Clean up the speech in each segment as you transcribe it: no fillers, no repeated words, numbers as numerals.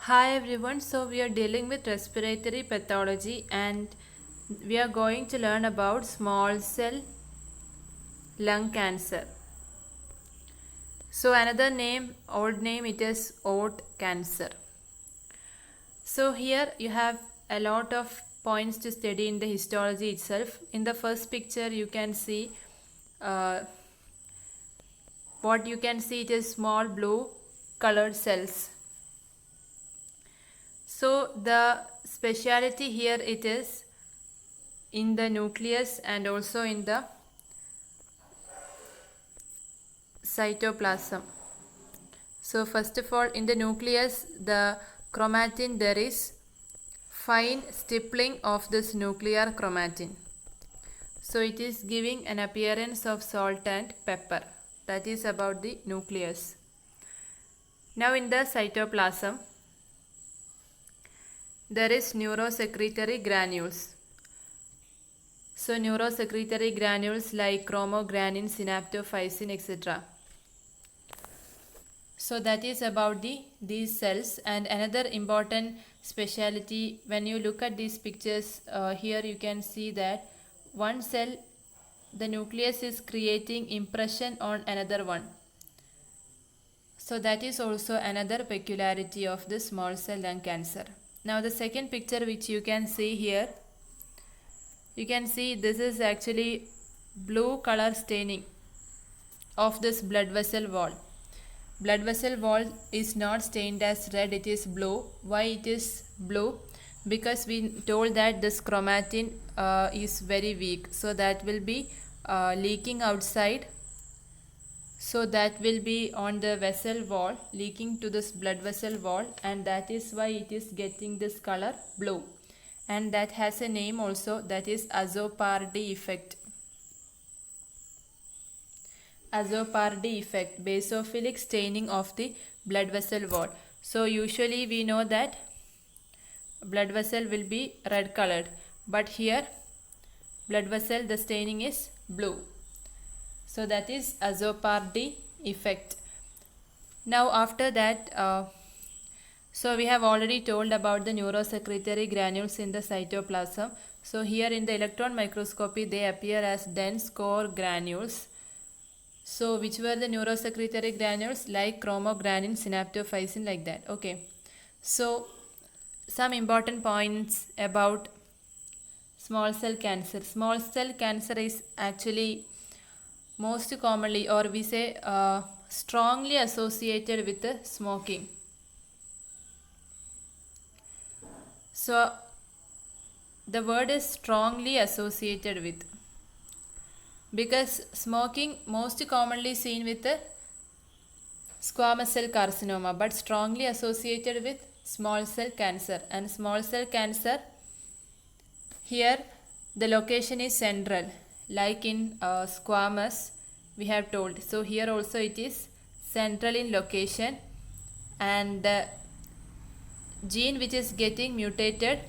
Hi everyone, so we are dealing with respiratory pathology and we are going to learn about small cell lung cancer. So another name, old name, it is oat cancer. So here you have a lot of points to study in the histology itself. In the first picture you can see what you can see, it is small blue colored cells. So the speciality here it is in the nucleus and also in the cytoplasm. So first of all, in the nucleus, the chromatin, there is fine stippling of this nuclear chromatin. So it is giving an appearance of salt and pepper. That is about the nucleus. Now in the cytoplasm, there is neurosecretory granules. So neurosecretory granules like chromogranin, synaptophysin, etc. So that is about these cells. And another important speciality, when you look at these pictures, here you can see that one cell, the nucleus is creating impression on another one. So that is also another peculiarity of the small cell lung cancer. Now the second picture which you can see here, you can see this is actually blue color staining of this blood vessel wall. Blood vessel wall is not stained as red, it is blue. Why it is blue? Because we told that this chromatin is very weak, so that will be leaking outside. So that will be on the vessel wall, leaking to this blood vessel wall, and that is why it is getting this color blue. And that has a name also, that is Azzopardi effect. Azzopardi effect, basophilic staining of the blood vessel wall. So usually we know that blood vessel will be red colored, but here blood vessel, the staining is blue. So that is Azzopardi effect. Now after that, so we have already told about the neurosecretory granules in the cytoplasm. So here in the electron microscopy they appear as dense core granules. So which were the neurosecretory granules? Like chromogranin, synaptophysin, like that. Okay. So some important points about small cell cancer. Small cell cancer is actually most commonly, or we say strongly associated with smoking. So the word is strongly associated with, because smoking most commonly seen with squamous cell carcinoma, but strongly associated with small cell cancer. And small cell cancer, here the location is central, like in squamous we have told. So here also it is central in location, and the gene which is getting mutated,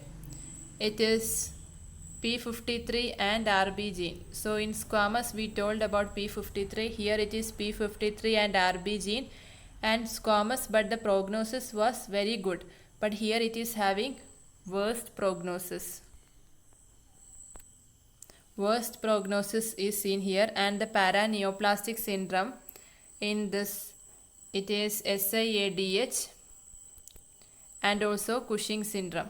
it is P53 and RB gene. So in squamous we told about P53, here it is P53 and RB gene and squamous, but the prognosis was very good, but here it is having worst prognosis. Worst prognosis is seen here. And the paraneoplastic syndrome, in this it is SIADH and also Cushing syndrome.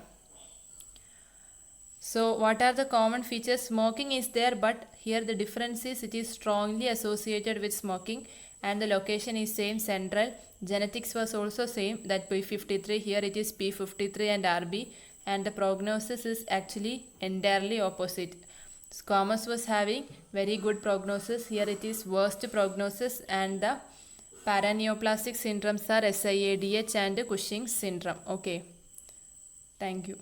So what are the common features? Smoking is there, but here the difference is it is strongly associated with smoking, and the location is same, central. Genetics was also same, that P53, here it is P53 and RB, and the prognosis is actually entirely opposite. Squamous was having very good prognosis, here it is worst prognosis, and the paraneoplastic syndromes are SIADH and Cushing syndrome. Okay, thank you.